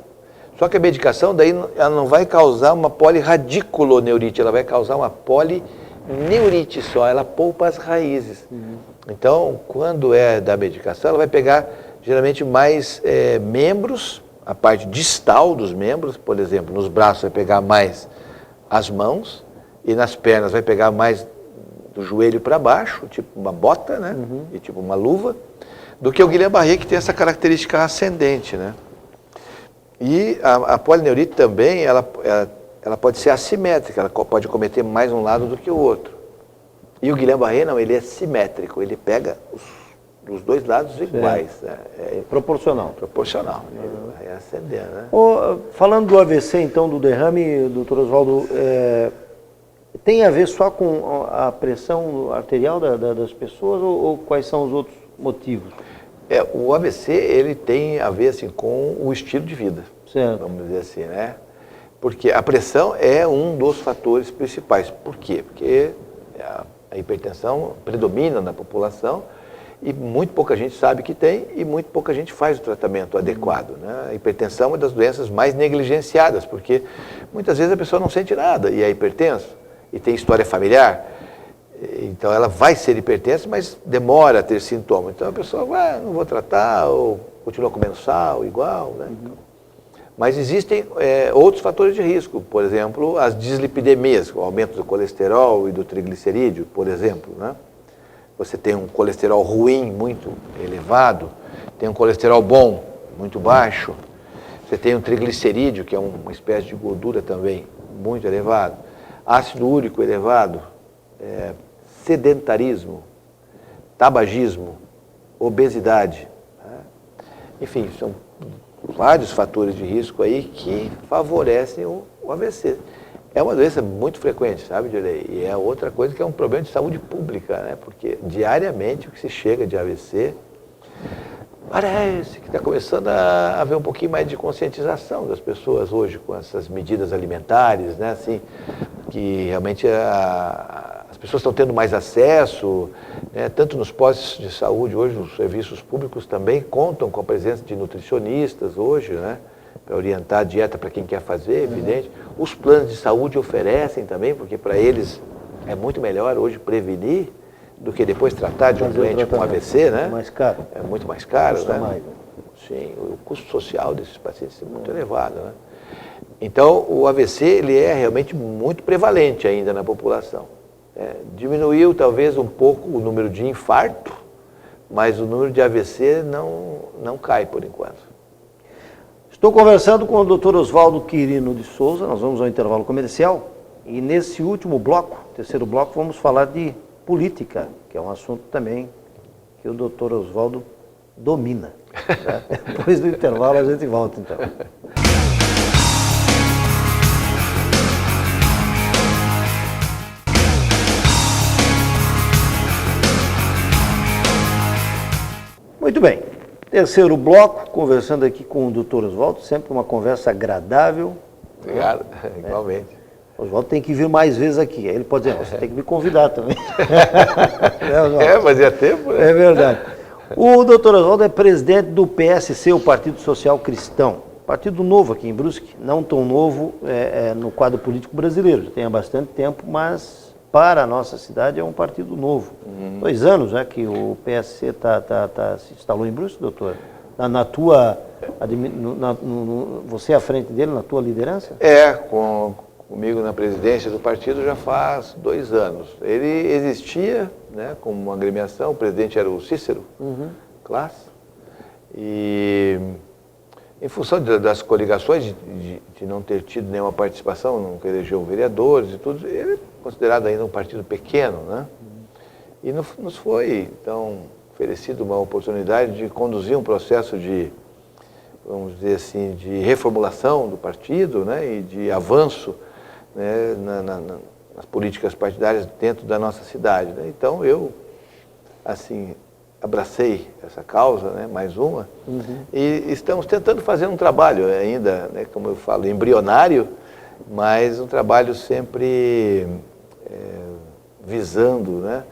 Speaker 2: Só que a medicação, daí, ela não vai causar uma polirradiculoneurite, ela vai causar uma polineurite só, ela poupa as raízes. Então, quando é da medicação, ela vai pegar geralmente mais membros, a parte distal dos membros, por exemplo, nos braços vai pegar mais as mãos e nas pernas vai pegar mais do joelho para baixo, tipo uma bota, né? E tipo uma luva, do que o Guillain-Barré, que tem essa característica ascendente, né? E a polineurite também, ela pode ser assimétrica, ela pode cometer mais um lado do que o outro. E o Guillain-Barré não, ele é simétrico, ele pega os dois lados iguais. Né?
Speaker 1: Proporcional.
Speaker 2: Proporcional, ele vai ascendendo, né?
Speaker 1: Falando do AVC, então, do derrame, doutor Oswaldo, tem a ver só com a pressão arterial das pessoas ou quais são os outros motivos?
Speaker 2: O AVC, ele tem a ver assim, com o estilo de vida,
Speaker 1: certo.
Speaker 2: Vamos dizer assim, né? Porque a pressão é um dos fatores principais. Por quê? Porque a hipertensão predomina na população e muito pouca gente sabe que tem e muito pouca gente faz o tratamento adequado, né? A hipertensão é uma das doenças mais negligenciadas, porque muitas vezes a pessoa não sente nada e é hipertenso e tem história familiar. Então ela vai ser hipertensa, mas demora a ter sintomas. Então a pessoa vai, não vou tratar, ou continua comendo sal, igual, né? Mas existem outros fatores de risco, por exemplo, as dislipidemias, o aumento do colesterol e do triglicerídeo, por exemplo, né? Você tem um colesterol ruim muito elevado, tem um colesterol bom muito baixo, você tem um triglicerídeo, que é uma espécie de gordura também muito elevado, ácido úrico elevado, sedentarismo, tabagismo, obesidade, né? Enfim, são vários fatores de risco aí que favorecem o AVC. É uma doença muito frequente, sabe, Dirley? E é outra coisa que é um problema de saúde pública, né? Porque diariamente o que se chega de AVC, parece que está começando a haver um pouquinho mais de conscientização das pessoas hoje com essas medidas alimentares, né? Assim, que realmente as pessoas estão tendo mais acesso, né? Tanto nos postos de saúde hoje, nos serviços públicos também contam com a presença de nutricionistas hoje, né? Para orientar a dieta para quem quer fazer, evidente. Os planos de saúde oferecem também, porque para eles é muito melhor hoje prevenir do que depois tratar de um doente com AVC, né?
Speaker 1: É mais caro.
Speaker 2: É muito mais caro,
Speaker 1: Custa
Speaker 2: né?
Speaker 1: mais, né?
Speaker 2: Sim, o custo social desses pacientes é muito elevado, né? Então, o AVC, ele é realmente muito prevalente ainda na população. Diminuiu talvez um pouco o número de infarto, mas o número de AVC não cai por enquanto.
Speaker 1: Estou conversando com o Dr. Oswaldo Quirino de Souza, nós vamos ao intervalo comercial e nesse último bloco, terceiro bloco, vamos falar de política, que é um assunto também que o Dr. Oswaldo domina. Né? Depois do intervalo a gente volta então. Muito bem. Terceiro bloco, conversando aqui com o Dr. Oswaldo, sempre uma conversa agradável.
Speaker 2: Obrigado, igualmente.
Speaker 1: O Oswaldo tem que vir mais vezes aqui. Aí ele pode dizer, você tem que me convidar também.
Speaker 2: Fazia tempo, né?
Speaker 1: É verdade. O Dr. Oswaldo é presidente do PSC, o Partido Social Cristão. Partido novo aqui em Brusque, não tão novo no quadro político brasileiro. Já tem há bastante tempo, mas para a nossa cidade é um partido novo. 2 anos que o PSC se instalou em Brusque, doutor? Você à frente dele, na tua liderança?
Speaker 2: Comigo na presidência do partido já faz 2 anos. Ele existia, né, como uma agremiação, o presidente era o Cícero Class, e em função das coligações, de não ter tido nenhuma participação, nunca elegeu vereadores e tudo, ele é considerado ainda um partido pequeno, né? E nos foi, então, oferecido uma oportunidade de conduzir um processo de, vamos dizer assim, de reformulação do partido, né, e de avanço, né, nas políticas partidárias dentro da nossa cidade, né? Então eu, assim, abracei essa causa, né, mais uma, e estamos tentando fazer um trabalho ainda, né, como eu falo, embrionário, mas um trabalho sempre visando, né,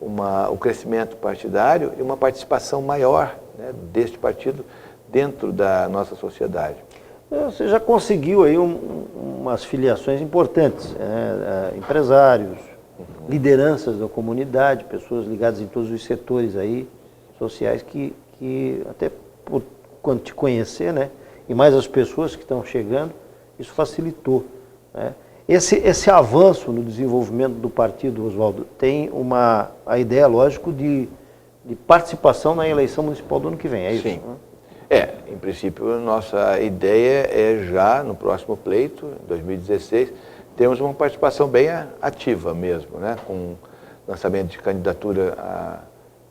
Speaker 2: o crescimento partidário e uma participação maior, né, deste partido dentro da nossa sociedade.
Speaker 1: Você já conseguiu aí umas filiações importantes, empresários, lideranças da comunidade, pessoas ligadas em todos os setores aí, sociais, que até por quando te conhecer, né, e mais as pessoas que estão chegando, isso facilitou, né? Esse avanço no desenvolvimento do partido, Oswaldo, tem a ideia, lógico, de participação na eleição municipal do ano que vem, é isso?
Speaker 2: Sim. Em princípio, nossa ideia é já no próximo pleito, em 2016, termos uma participação bem ativa mesmo, né? Com lançamento de candidatura a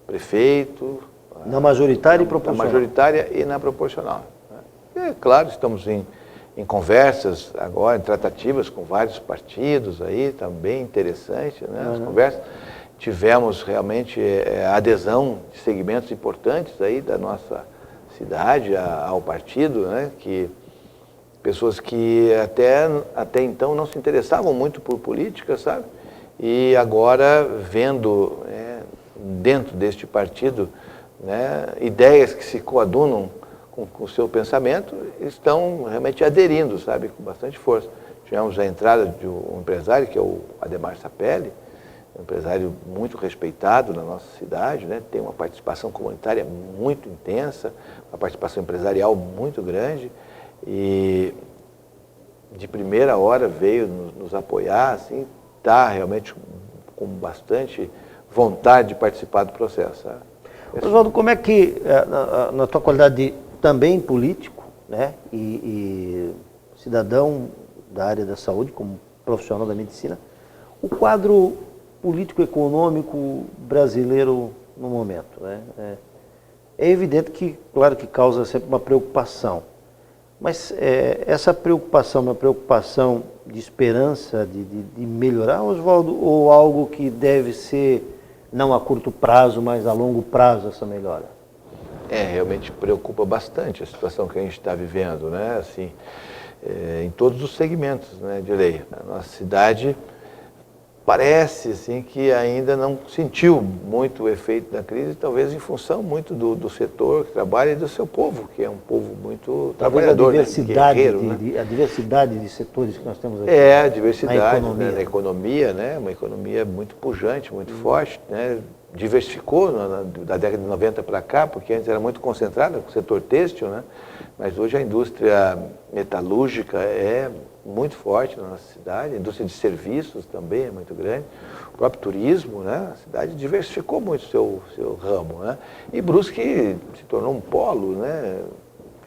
Speaker 2: prefeito.
Speaker 1: Na majoritária e proporcional.
Speaker 2: Na majoritária e na proporcional. Né? Claro, estamos em conversas agora, em tratativas com vários partidos aí, está bem interessante, né? As conversas. Tivemos realmente a adesão de segmentos importantes aí da nossa cidade ao partido, né? Que pessoas que até então não se interessavam muito por política, sabe? E agora vendo dentro deste partido, né, ideias que se coadunam com o seu pensamento, estão realmente aderindo, sabe, com bastante força. Tivemos a entrada de um empresário, que é o Ademar Sapelli, um empresário muito respeitado na nossa cidade, né? Tem uma participação comunitária muito intensa, uma participação empresarial muito grande, e de primeira hora veio nos apoiar, assim, está realmente com bastante vontade de participar do processo. Sabe?
Speaker 1: Oswaldo, como é que, na tua qualidade de também político, né, e cidadão da área da saúde, como profissional da medicina, o quadro político-econômico brasileiro no momento, né? É evidente que, claro que causa sempre uma preocupação, mas essa preocupação, uma preocupação de esperança, de melhorar, Oswaldo, ou algo que deve ser não a curto prazo, mas a longo prazo essa melhora?
Speaker 2: Realmente preocupa bastante a situação que a gente está vivendo, né? Assim, em todos os segmentos, né, de lei. A nossa cidade parece assim, que ainda não sentiu muito o efeito da crise, talvez em função muito do setor que trabalha e do seu povo, que é um povo muito trabalhador,
Speaker 1: a
Speaker 2: guerreiro,
Speaker 1: né? A diversidade de setores que nós temos aqui.
Speaker 2: A diversidade na economia,
Speaker 1: né?
Speaker 2: Na economia, né? Uma economia muito pujante, muito forte, né? Diversificou da década de 90 para cá, porque antes era muito concentrada com o setor têxtil, né? Mas hoje a indústria metalúrgica é muito forte na nossa cidade, a indústria de serviços também é muito grande, o próprio turismo, né? A cidade diversificou muito o seu ramo, né? E Brusque se tornou um polo, né,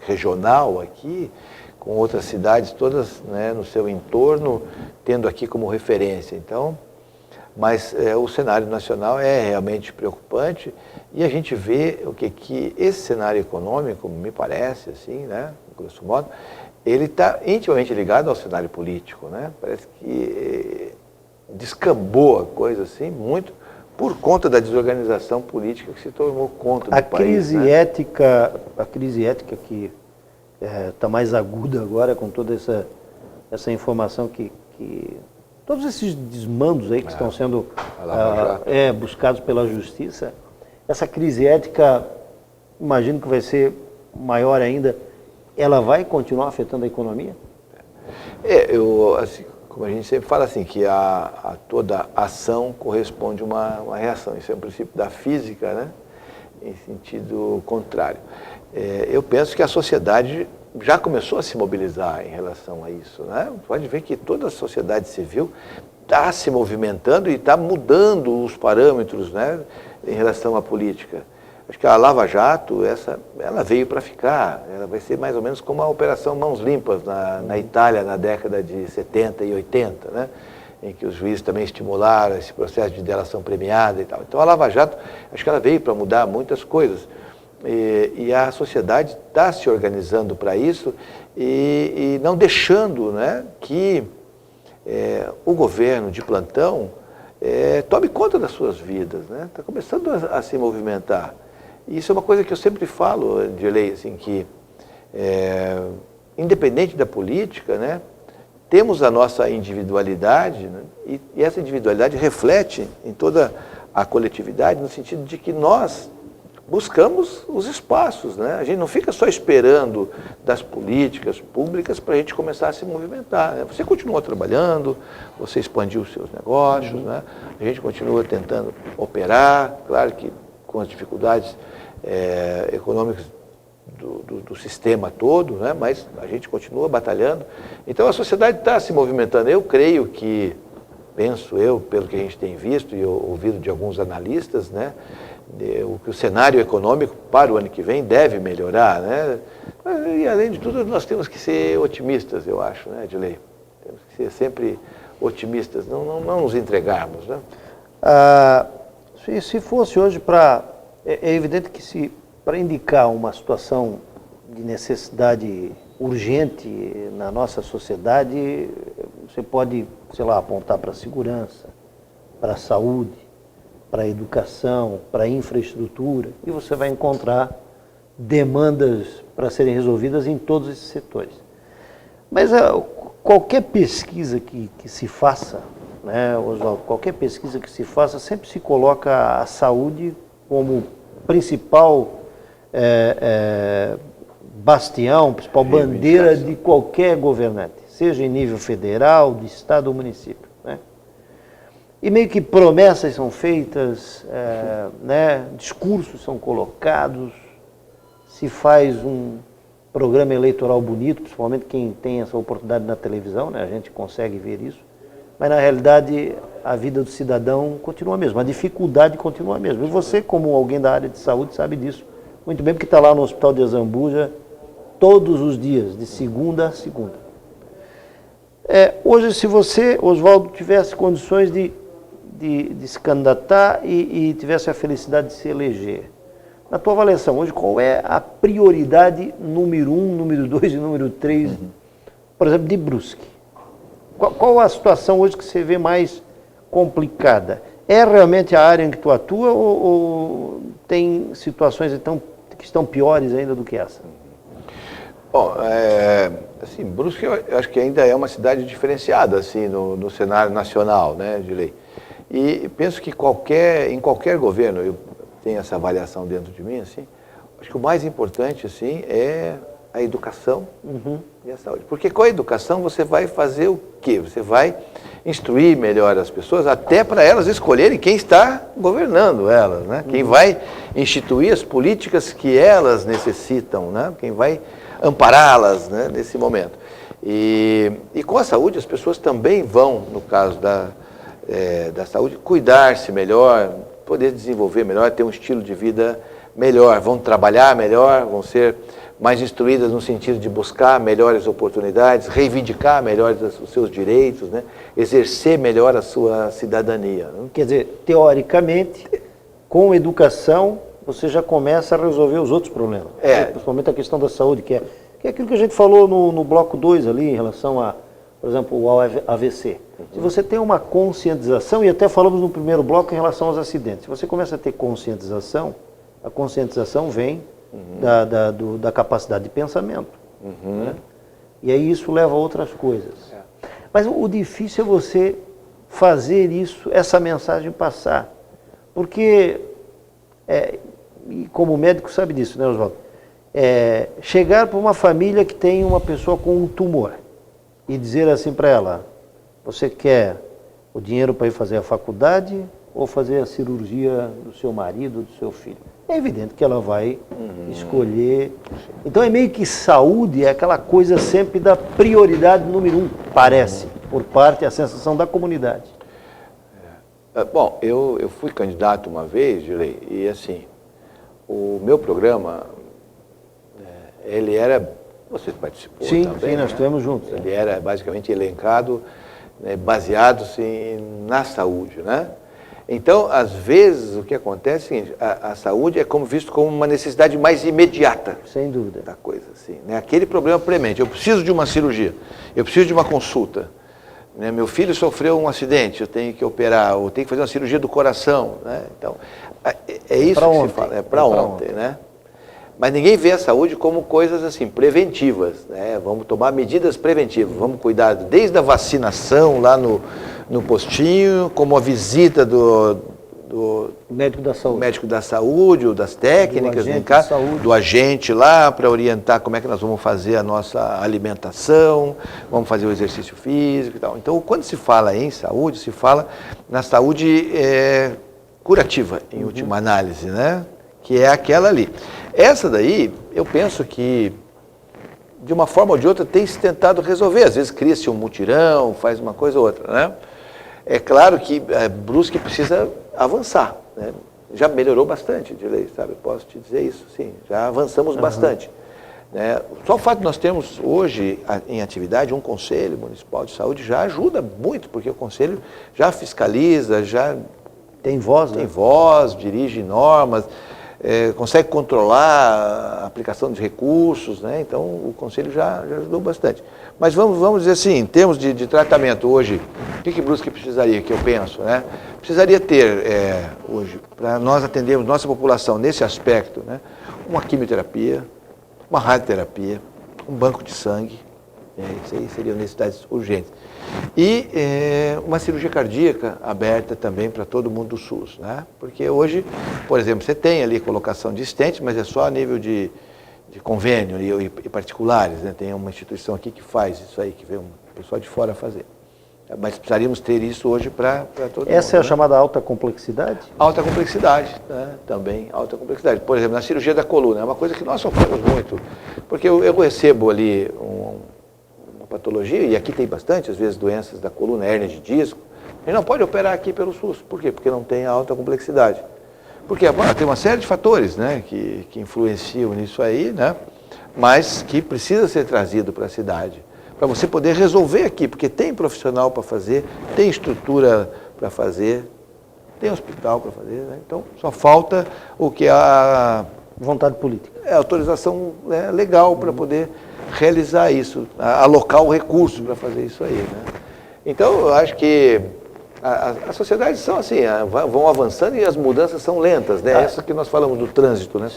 Speaker 2: regional aqui, com outras cidades todas, né, no seu entorno, tendo aqui como referência. Então, mas o cenário nacional é realmente preocupante e a gente vê que esse cenário econômico, me parece, assim, né, grosso modo, ele está intimamente ligado ao cenário político, né? Parece que descambou a coisa assim, muito por conta da desorganização política que se tomou conta do país.
Speaker 1: A crise ética que está mais aguda agora com toda essa informação que todos esses desmandos aí que estão sendo buscados pela justiça, essa crise ética, imagino que vai ser maior ainda. Ela vai continuar afetando a economia?
Speaker 2: Assim, como a gente sempre fala assim, que a toda ação corresponde uma reação. Isso é um princípio da física, né? Em sentido contrário. Eu penso que a sociedade já começou a se mobilizar em relação a isso, né? Pode ver que toda a sociedade civil está se movimentando e está mudando os parâmetros, né, em relação à política. Acho que a Lava Jato, ela veio para ficar, ela vai ser mais ou menos como a Operação Mãos Limpas na Itália na década de 70 e 80, né? Em que os juízes também estimularam esse processo de delação premiada e tal. Então a Lava Jato, acho que ela veio para mudar muitas coisas. E a sociedade está se organizando para isso e não deixando, né, que o governo de plantão tome conta das suas vidas, né? Está começando a se movimentar. E isso é uma coisa que eu sempre falo, Dirley, assim, que independente da política, né, temos a nossa individualidade, né, e essa individualidade reflete em toda a coletividade, no sentido de que nós buscamos os espaços, né? A gente não fica só esperando das políticas públicas para a gente começar a se movimentar, né? Você continua trabalhando, você expandiu os seus negócios, né? A gente continua tentando operar, claro que com as dificuldades econômicas do sistema todo, né? Mas a gente continua batalhando. Então a sociedade está se movimentando. Eu creio que, penso eu, pelo que a gente tem visto e ouvido de alguns analistas, né? O cenário econômico para o ano que vem deve melhorar, né? E além de tudo nós temos que ser otimistas, eu acho, né, Edilei? Temos que ser sempre otimistas, não nos entregarmos, né?
Speaker 1: Se fosse hoje para... É evidente que para indicar uma situação de necessidade urgente na nossa sociedade, você pode, sei lá, apontar para a segurança, para a saúde, para a educação, para a infraestrutura, e você vai encontrar demandas para serem resolvidas em todos esses setores. Mas qualquer pesquisa que se faça, né, Oswaldo, qualquer pesquisa que se faça, sempre se coloca a saúde como principal bastião, principal bandeira de qualquer governante, seja em nível federal, de estado ou município, né? E meio que promessas são feitas, né? Discursos são colocados, se faz um programa eleitoral bonito, principalmente quem tem essa oportunidade na televisão, né? A gente consegue ver isso, mas na realidade a vida do cidadão continua a mesma, a dificuldade continua a mesma. E você, como alguém da área de saúde, sabe disso muito bem, porque está lá no Hospital de Azambuja todos os dias, de segunda a segunda. Hoje, se você, Oswaldo, tivesse condições de se candidatar e tivesse a felicidade de se eleger, na tua avaliação, hoje, qual é a prioridade número 1, número 2 e número 3, por exemplo, de Brusque? Qual a situação hoje que você vê mais complicada? É realmente a área em que tu atua ou tem situações então, que estão piores ainda do que essa?
Speaker 2: Bom, assim, Brusque eu acho que ainda é uma cidade diferenciada assim, no cenário nacional, né, Edilei? E penso que em qualquer governo, eu tenho essa avaliação dentro de mim, assim, acho que o mais importante assim, é a educação e a saúde. Porque com a educação você vai fazer o quê? Você vai instruir melhor as pessoas, até para elas escolherem quem está governando elas, né? Quem vai instituir as políticas que elas necessitam, né? Quem vai ampará-las, né, nesse momento. E com a saúde as pessoas também vão, no caso da saúde, cuidar-se melhor, poder desenvolver melhor, ter um estilo de vida melhor, vão trabalhar melhor, vão ser mais instruídas no sentido de buscar melhores oportunidades, reivindicar melhor os seus direitos, né? Exercer melhor a sua cidadania. Né?
Speaker 1: Quer dizer, teoricamente, com educação, você já começa a resolver os outros problemas. Principalmente a questão da saúde, que é aquilo que a gente falou no bloco 2 ali, em relação a, por exemplo, ao AVC. Se você tem uma conscientização, e até falamos no primeiro bloco em relação aos acidentes, se você começa a ter conscientização, a conscientização vem da capacidade de pensamento. Né? E aí isso leva a outras coisas. Mas o difícil é você fazer isso, essa mensagem passar. Porque, e como médico sabe disso, né, Oswaldo? Chegar para uma família que tem uma pessoa com um tumor e dizer assim para ela, você quer o dinheiro para ir fazer a faculdade ou fazer a cirurgia do seu marido, do seu filho? É evidente que ela vai escolher. Então é meio que saúde, é aquela coisa sempre da prioridade número 1, parece, por parte, a sensação da comunidade.
Speaker 2: Bom, eu fui candidato uma vez, Gilei, e assim, o meu programa, ele era, você participou
Speaker 1: também, sim, nós estivemos juntos.
Speaker 2: Ele era basicamente elencado, né, baseado assim, na saúde, né? Então, às vezes, o que acontece é o seguinte, a saúde é visto como uma necessidade mais imediata.
Speaker 1: Sem dúvida.
Speaker 2: Da coisa, assim, né? Aquele problema premente, eu preciso de uma cirurgia, eu preciso de uma consulta, né? Meu filho sofreu um acidente, eu tenho que operar, ou tenho que fazer uma cirurgia do coração, né? Então, é isso que se fala, é para ontem, né? Mas ninguém vê a saúde como coisas assim, preventivas, né? Vamos tomar medidas preventivas, vamos cuidar desde a vacinação lá no postinho, como a visita
Speaker 1: médico da saúde,
Speaker 2: médico da saúde, ou das técnicas, do agente lá, para orientar como é que nós vamos fazer a nossa alimentação, vamos fazer o exercício físico e tal. Então, quando se fala em saúde, se fala na saúde curativa, em última análise, né? Que é aquela ali. Essa daí, eu penso que, de uma forma ou de outra, tem se tentado resolver. Às vezes cria-se um mutirão, faz uma coisa ou outra, né? É claro que Brusque precisa avançar, né? Já melhorou bastante, Edilei, sabe? Posso te dizer isso, sim, já avançamos bastante. Né? Só o fato de nós termos hoje em atividade um Conselho Municipal de Saúde já ajuda muito, porque o Conselho já fiscaliza, já
Speaker 1: tem voz,
Speaker 2: tem voz, dirige normas, consegue controlar a aplicação de recursos, né? Então o Conselho já ajudou bastante. Mas vamos dizer assim, em termos de tratamento hoje, o que Brusque precisaria, que eu penso, né? Precisaria ter hoje, para nós atendermos nossa população nesse aspecto, né? Uma quimioterapia, uma radioterapia, um banco de sangue, isso aí seriam necessidades urgentes. E uma cirurgia cardíaca aberta também para todo mundo do SUS, né? Porque hoje, por exemplo, você tem ali colocação de estentes, mas é só a nível de convênio e particulares, né? Tem uma instituição aqui que faz isso aí, que vem um pessoal de fora fazer. Mas precisaríamos ter isso hoje para todo mundo.
Speaker 1: Essa é a chamada alta complexidade?
Speaker 2: Alta complexidade, né? Também alta complexidade. Por exemplo, na cirurgia da coluna, é uma coisa que nós sofremos muito, porque eu recebo ali uma patologia, e aqui tem bastante, às vezes, doenças da coluna, hérnia de disco, a gente não pode operar aqui pelo SUS. Por quê? Porque não tem alta complexidade. Porque tem uma série de fatores, né, que influenciam nisso aí, né, mas que precisa ser trazido para a cidade, para você poder resolver aqui, porque tem profissional para fazer, tem estrutura para fazer, tem hospital para fazer, né? Então só falta o que a
Speaker 1: vontade política.
Speaker 2: A autorização legal para poder realizar isso, alocar o recurso para fazer isso aí, né? Então eu acho que as sociedades são assim, vão avançando e as mudanças são lentas, né? Essa que nós falamos do trânsito, né?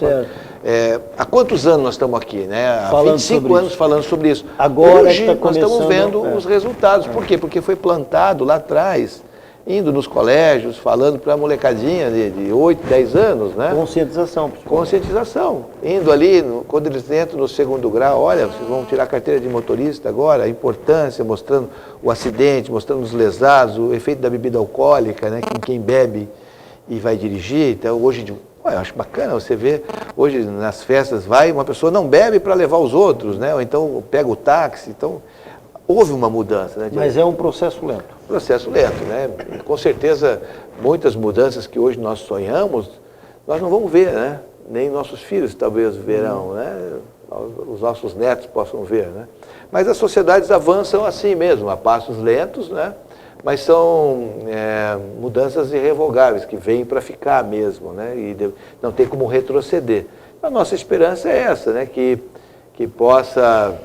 Speaker 2: Há quantos anos nós estamos aqui, né? Há 25 anos falando sobre isso.
Speaker 1: Agora
Speaker 2: hoje nós estamos vendo os resultados. Por quê? Porque foi plantado lá atrás, indo nos colégios, falando para a molecadinha de 8, 10 anos, né?
Speaker 1: Conscientização.
Speaker 2: Conscientização. Indo ali, quando eles entram no segundo grau, olha, vocês vão tirar a carteira de motorista agora, a importância, mostrando o acidente, mostrando os lesados, o efeito da bebida alcoólica, né? Quem bebe e vai dirigir. Então, hoje, eu acho bacana você ver, hoje nas festas, uma pessoa não bebe para levar os outros, né? Ou então pega o táxi, então houve uma mudança, né?
Speaker 1: Mas é um processo lento.
Speaker 2: Processo lento, né? Com certeza, muitas mudanças que hoje nós sonhamos, nós não vamos ver, né? Nem nossos filhos talvez verão, né? Os nossos netos possam ver, né? Mas as sociedades avançam assim mesmo, a passos lentos, né? Mas são mudanças irrevogáveis, que vêm para ficar mesmo, né? E não tem como retroceder. A nossa esperança é essa, né? Que possa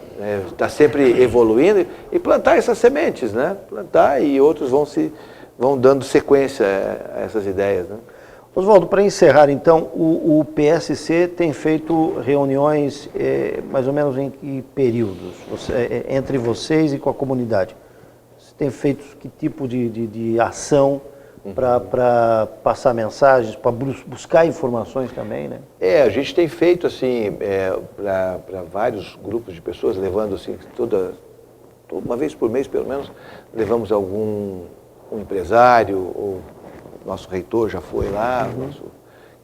Speaker 2: estar sempre evoluindo e plantar essas sementes, né? Plantar, e outros vão dando sequência a essas ideias, né?
Speaker 1: Oswaldo, para encerrar então, o PSC tem feito reuniões mais ou menos em que períodos? Entre vocês e com a comunidade? Você tem feito que tipo de ação para passar mensagens, para buscar informações também, né?
Speaker 2: A gente tem feito assim, para vários grupos de pessoas, levando assim, uma vez por mês pelo menos, levamos um empresário, ou nosso reitor já foi lá, nosso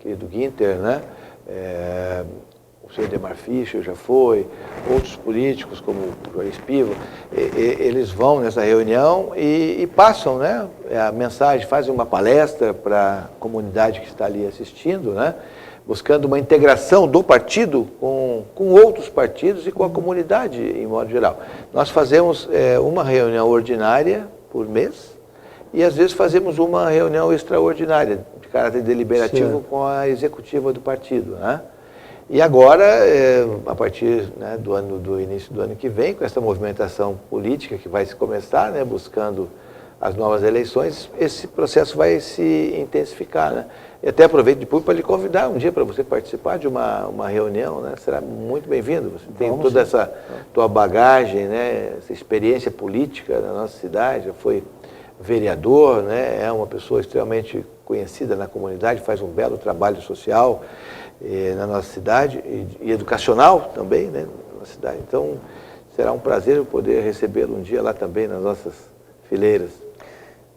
Speaker 2: querido Guinter, né? O senhor Demar Fischer já foi, outros políticos como o Juarez Piva, eles vão nessa reunião e passam, né, a mensagem, fazem uma palestra para a comunidade que está ali assistindo, né, buscando uma integração do partido com outros partidos e com a comunidade em modo geral. Nós fazemos uma reunião ordinária por mês e às vezes fazemos uma reunião extraordinária de caráter deliberativo com a executiva do partido, né? E agora, a partir, né, do início do ano que vem, com essa movimentação política que vai se começar, né, buscando as novas eleições, esse processo vai se intensificar, né? E até aproveito de público para lhe convidar um dia para você participar de uma reunião, né? Será muito bem-vindo. Você tem toda essa tua bagagem, né, essa experiência política na nossa cidade, já foi vereador, né? É uma pessoa extremamente conhecida na comunidade, faz um belo trabalho social na nossa cidade e educacional também, né? Na cidade. Então, será um prazer eu poder recebê-lo um dia lá também nas nossas fileiras.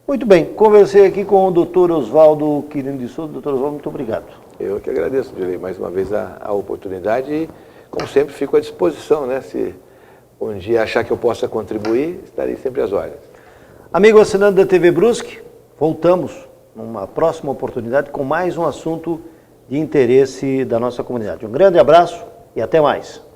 Speaker 1: Muito bem, conversei aqui com o Dr. Oswaldo Quirino de Souza. Dr. Oswaldo, muito obrigado.
Speaker 2: Eu que agradeço, Direi, mais uma vez a oportunidade e, como sempre, fico à disposição, né? Se um dia achar que eu possa contribuir, estarei sempre às ordens.
Speaker 1: Amigo assinante da TV Brusque, voltamos numa próxima oportunidade com mais um assunto de interesse da nossa comunidade. Um grande abraço e até mais.